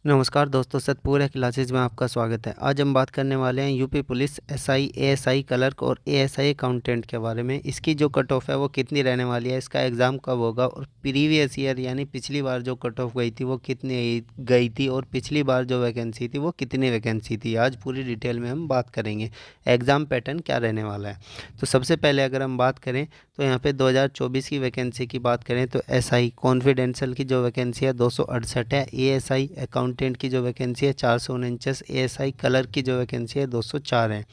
नमस्कार दोस्तों, सतपुरा क्लासेज में आपका स्वागत है। आज हम बात करने वाले हैं UP police SI, ASI clerk और एएसआई अकाउंटेंट के बारे में। इसकी जो कट ऑफ है वो कितनी रहने वाली है, इसका एग्ज़ाम कब होगा और प्रीवियस ईयर यानी पिछली बार जो कट ऑफ गई थी वो कितनी गई थी और पिछली बार जो वैकेंसी थी वो कितनी वैकेंसी थी। आज पूरी डिटेल में हम बात करेंगे। एग्ज़ाम पैटर्न क्या रहने वाला है। तो सबसे पहले अगर हम बात करें तो यहाँ पे 2024 की वैकेंसी की बात करें तो एसआई कॉन्फिडेंशियल की जो वैकेंसी है 268 है। एएसआई अकाउंटेंट की जो वैकेंसी है 449। एएसआई क्लर्क की जो वैकेंसी है 204 है।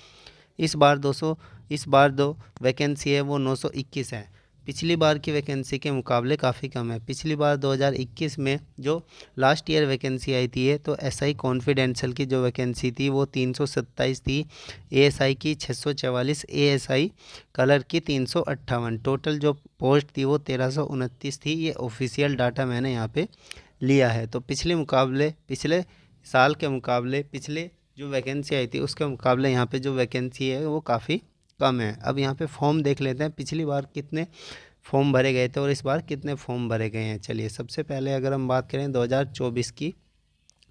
इस बार दो वैकेंसी है वो 921 है। पिछली बार की वैकेंसी के मुकाबले काफ़ी कम है। पिछली बार 2021 में जो लास्ट ईयर वैकेंसी आई थी तो एसआई कॉन्फिडेंशियल की जो वैकेंसी थी वो 327 थी। एएसआई की 644, एएसआई क्लर्क की 358। टोटल जो पोस्ट थी वो 1329 थी। ये ऑफिशियल डाटा मैंने यहाँ पे लिया है। तो पिछले साल के मुकाबले पिछले जो वैकेंसी आई थी उसके मुकाबले यहाँ पे जो वैकेंसी है वो काफ़ी कम है। अब यहाँ पे फॉर्म देख लेते हैं, पिछली बार कितने फॉर्म भरे गए थे और इस बार कितने फॉर्म भरे गए हैं। चलिए सबसे पहले अगर हम बात करें 2024 की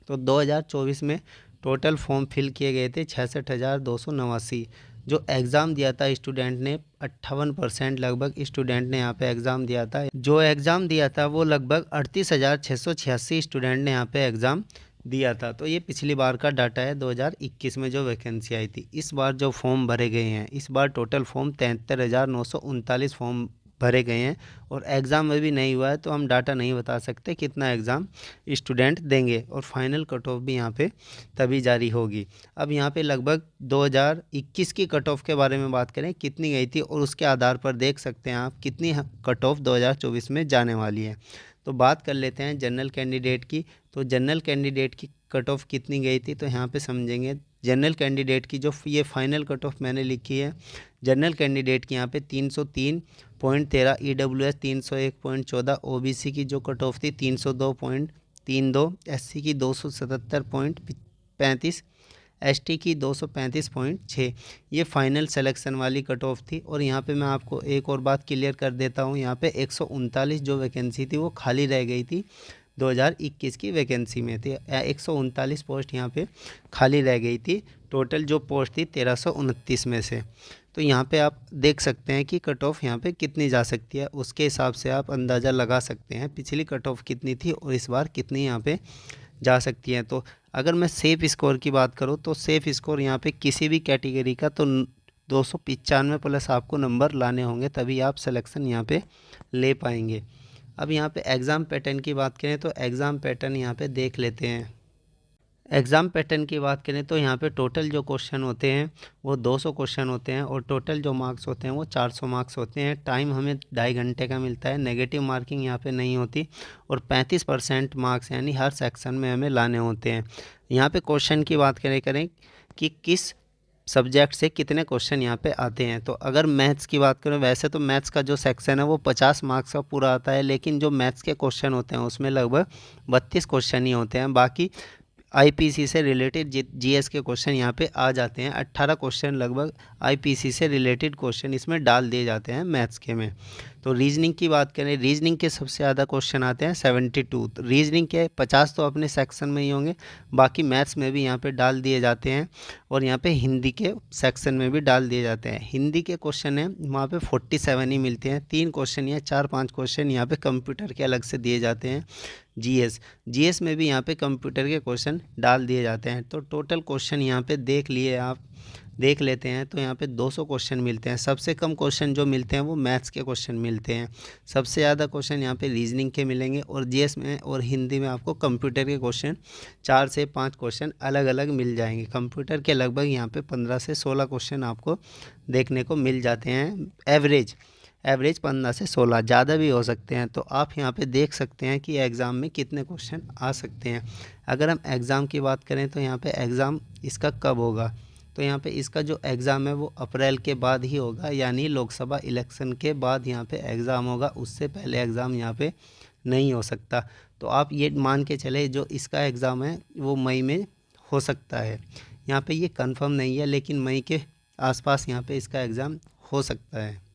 तो 2024 में टोटल फॉर्म फिल किए गए थे 66,289। जो एग्ज़ाम दिया था स्टूडेंट ने 58% लगभग स्टूडेंट ने यहाँ पे एग्ज़ाम दिया था। जो एग्ज़ाम दिया था वो लगभग 38,686 स्टूडेंट ने यहाँ पे एग्ज़ाम दिया था। तो ये पिछली बार का डाटा है 2021 में जो वैकेंसी आई थी। इस बार जो फॉर्म भरे गए हैं, इस बार टोटल फॉर्म 73,939 फॉर्म भरे गए हैं और एग्ज़ाम में भी नहीं हुआ है तो हम डाटा नहीं बता सकते कितना एग्ज़ाम स्टूडेंट देंगे और फाइनल कट ऑफ भी यहाँ पे तभी जारी होगी। अब यहाँ पे लगभग 2021 की कट ऑफ के बारे में बात करें कितनी गई थी और उसके आधार पर देख सकते हैं आप कितनी कट ऑफ 2024 में जाने वाली है। तो बात कर लेते हैं जनरल कैंडिडेट की। तो जनरल कैंडिडेट की कट ऑफ कितनी गई थी तो यहाँ पे समझेंगे। जनरल कैंडिडेट की जो ये फाइनल कट ऑफ मैंने लिखी है, जनरल कैंडिडेट की यहाँ पे 303.13, ईडब्ल्यूएस 301.14, ओबीसी की जो कट ऑफ थी 302.32, एससी की 277.35, एसटी की 235.6। ये फाइनल सिलेक्शन वाली कट ऑफ थी। और यहाँ पे मैं आपको एक और बात क्लियर कर देता हूँ, यहाँ पे 139 जो वैकेंसी थी वो खाली रह गई थी 2021 की वैकेंसी में थी। 139 पोस्ट यहाँ पे खाली रह गई थी। टोटल जो पोस्ट थी 1329 में से। तो यहाँ पे आप देख सकते हैं कि कट ऑफ यहाँ पे कितनी जा सकती है, उसके हिसाब से आप अंदाज़ा लगा सकते हैं पिछली कट ऑफ कितनी थी और इस बार कितनी यहाँ पे जा सकती हैं। तो अगर मैं सेफ़ स्कोर की बात करूँ तो सेफ़ स्कोर यहाँ पे किसी भी कैटेगरी का तो 295 प्लस आपको नंबर लाने होंगे, तभी आप सिलेक्शन यहाँ पे ले पाएंगे। अब यहाँ पे एग्ज़ाम पैटर्न की बात करें तो एग्ज़ाम पैटर्न यहाँ पे देख लेते हैं। एग्ज़ाम पैटर्न की बात करें तो यहाँ पे टोटल जो क्वेश्चन होते हैं वो 200 क्वेश्चन होते हैं और टोटल जो मार्क्स होते हैं वो 400 मार्क्स होते हैं। टाइम हमें 2.5 घंटे का मिलता है। नेगेटिव मार्किंग यहाँ पे नहीं होती और 35% मार्क्स यानी हर सेक्शन में हमें लाने होते हैं। यहाँ पे क्वेश्चन की बात करें कि किस सब्जेक्ट से कितने क्वेश्चन यहाँ पे आते हैं। तो अगर मैथ्स की बात करें, वैसे तो मैथ्स का जो सेक्शन है वो 50 मार्क्स का पूरा आता है, लेकिन जो मैथ्स के क्वेश्चन होते हैं उसमें लगभग 32 क्वेश्चन ही होते हैं। बाकी आईपीसी से रिलेटेड जीएस के क्वेश्चन यहाँ पे आ जाते हैं। 18 क्वेश्चन लगभग आईपीसी से रिलेटेड क्वेश्चन इसमें डाल दिए जाते हैं मैथ्स के में। तो रीजनिंग की बात करें, रीजनिंग के सबसे ज़्यादा क्वेश्चन आते हैं 72। तो रीजनिंग के 50 तो अपने सेक्शन में ही होंगे, बाकी मैथ्स में भी यहाँ पे डाल दिए जाते हैं और यहाँ पे हिंदी के सेक्शन में भी डाल दिए जाते हैं। हिंदी के क्वेश्चन हैं वहाँ पे 47 ही मिलते हैं। 3 क्वेश्चन या 4-5 क्वेश्चन यहाँ पे कंप्यूटर के अलग से दिए जाते हैं। जीएस में भी यहाँ पे कंप्यूटर के क्वेश्चन डाल दिए जाते हैं। तो टोटल क्वेश्चन यहाँ पे देख लेते हैं तो यहाँ पे 200 क्वेश्चन मिलते हैं। सबसे कम क्वेश्चन जो मिलते हैं वो मैथ्स के क्वेश्चन मिलते हैं। सबसे ज़्यादा क्वेश्चन यहाँ पे रीजनिंग के मिलेंगे और जीएस में और हिंदी में आपको कंप्यूटर के क्वेश्चन 4 से 5 क्वेश्चन अलग अलग मिल जाएंगे। कंप्यूटर के लगभग यहाँ पे 15 से 16 क्वेश्चन आपको देखने को मिल जाते हैं। एवरेज 15 से 16, ज़्यादा भी हो सकते हैं। तो आप यहाँ पे देख सकते हैं कि एग्ज़ाम में कितने क्वेश्चन आ सकते हैं। अगर हम एग्ज़ाम की बात करें तो यहाँ पे एग्ज़ाम इसका कब होगा, तो यहाँ पे इसका जो एग्ज़ाम है वो अप्रैल के बाद ही होगा, यानी लोकसभा इलेक्शन के बाद यहाँ पे एग्ज़ाम होगा। उससे पहले एग्ज़ाम यहाँ पे नहीं हो सकता। तो आप ये मान के चले जो इसका एग्ज़ाम है वो मई में हो सकता है। यहाँ पे ये कंफर्म नहीं है, लेकिन मई के आसपास यहाँ पे इसका एग्ज़ाम हो सकता है।